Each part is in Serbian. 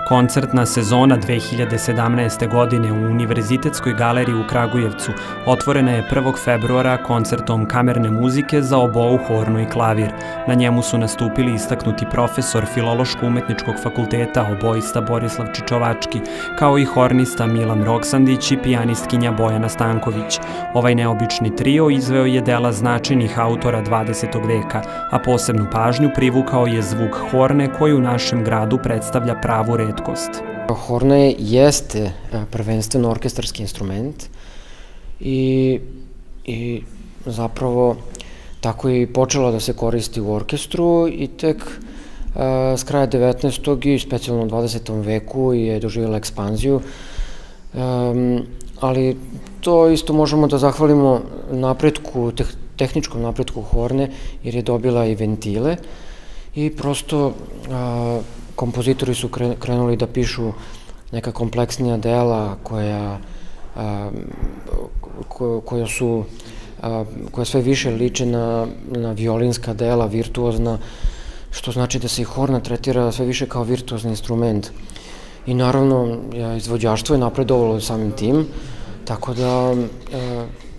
Koncertna sezona 2017. godine u Univerzitetskoj galeriji u Kragujevcu otvorena je 1. februara koncertom kamerne muzike za obou, hornu i klavir. Na njemu su nastupili istaknuti profesor Filološko-umetničkog fakulteta oboista Borislav Čičovački, kao i hornista Milan Roksandić i pijanistkinja Bojana Stanković. Ovaj neobični trio izveo je dela značajnih autora 20. veka, a posebnu pažnju privukao je zvuk horne koji u našem gradu predstavlja pravu retkost. Horna jeste prvenstveno orkestarski instrument i zapravo tako je i počela da se koristi u orkestru i tek s kraja 19. i specijalno u 20. veku je doživjela ekspanziju, ali to isto možemo da zahvalimo napretku, tehničkom napretku horne, jer je dobila i ventile i prosto kompozitori su krenuli da pišu neka kompleksnija dela koja sve više liče na violinska dela, virtuozna, što znači da se i horna tretira sve više kao virtuozni instrument. I naravno, izvođaštvo je napredovalo samim tim, tako da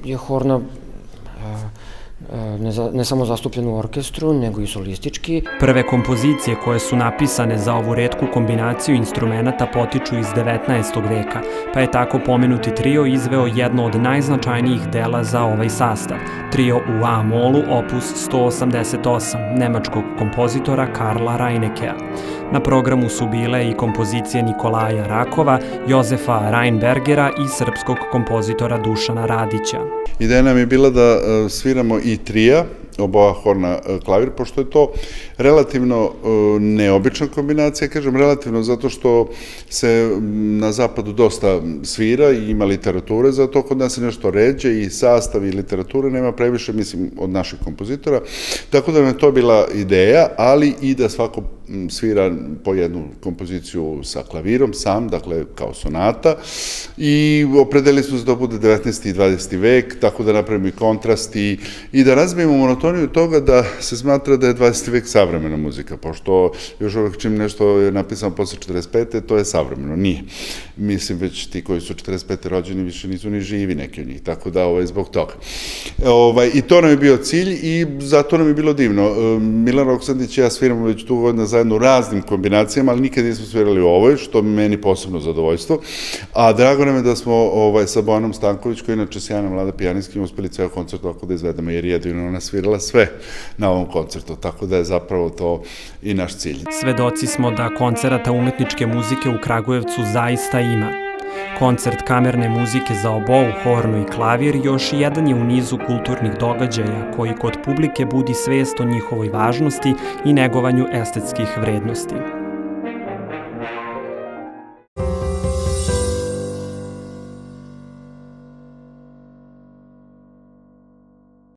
je horna ne samo zastupljena u orkestru, nego i solistički. Prve kompozicije koje su napisane za ovu retku kombinaciju instrumenata potiču iz 19. veka, pa je tako pomenuti trio izveo jedno od najznačajnijih dela za ovaj sastav, trio u A-molu opus 188, nemačkog kompozitora Karla Reinekea. Na programu su bile i kompozicije Nikolaja Rakova, Jozefa Reinbergera i srpskog kompozitora Dušana Radića. Ideja nam je bila da sviramo i trija, oboja, horna, klavir, pošto je to relativno neobična kombinacija, kažem relativno zato što se na zapadu dosta svira i ima literature, zato kod nas je nešto ređe i sastav i literature nema previše, mislim, od naših kompozitora, tako da nam je to bila ideja, ali i da svako svira po jednu kompoziciju sa klavirom sam, dakle kao sonata, i opredelili smo se da bude 19. i 20. vek, tako da napravimo i kontrast i da razbijemo monotoniju toga da se smatra da je 20. vek savremena muzika, pošto još uvek čim nešto je napisano posle 45. to je savremeno, nije. Mislim, već ti koji su 45. rođeni više nisu ni živi neki od njih, tako da zbog toga. I to nam je bio cilj i zato nam je bilo divno. Milan Roksandić i ja sviramo već dugo godina zajedno u raznim kombinacijama, ali nikad nismo svirali u ovoj, što meni posebno zadovoljstvo. A drago nam je da smo sa Bojanom Stanković, koja je inače sjajna mlada pijanistkinja, uspeli ceo koncert ovako da izvedemo, jer jedino ona svirala sve na ovom koncertu, tako da je zapravo to i naš cilj. Svedoci smo da koncerata umetničke muzike u Kragujevcu zaista ima. Koncert kamerne muzike za obou, hornu i klavir još jedan je u nizu kulturnih događaja koji kod publike budi svest o njihovoj važnosti i negovanju estetskih vrednosti.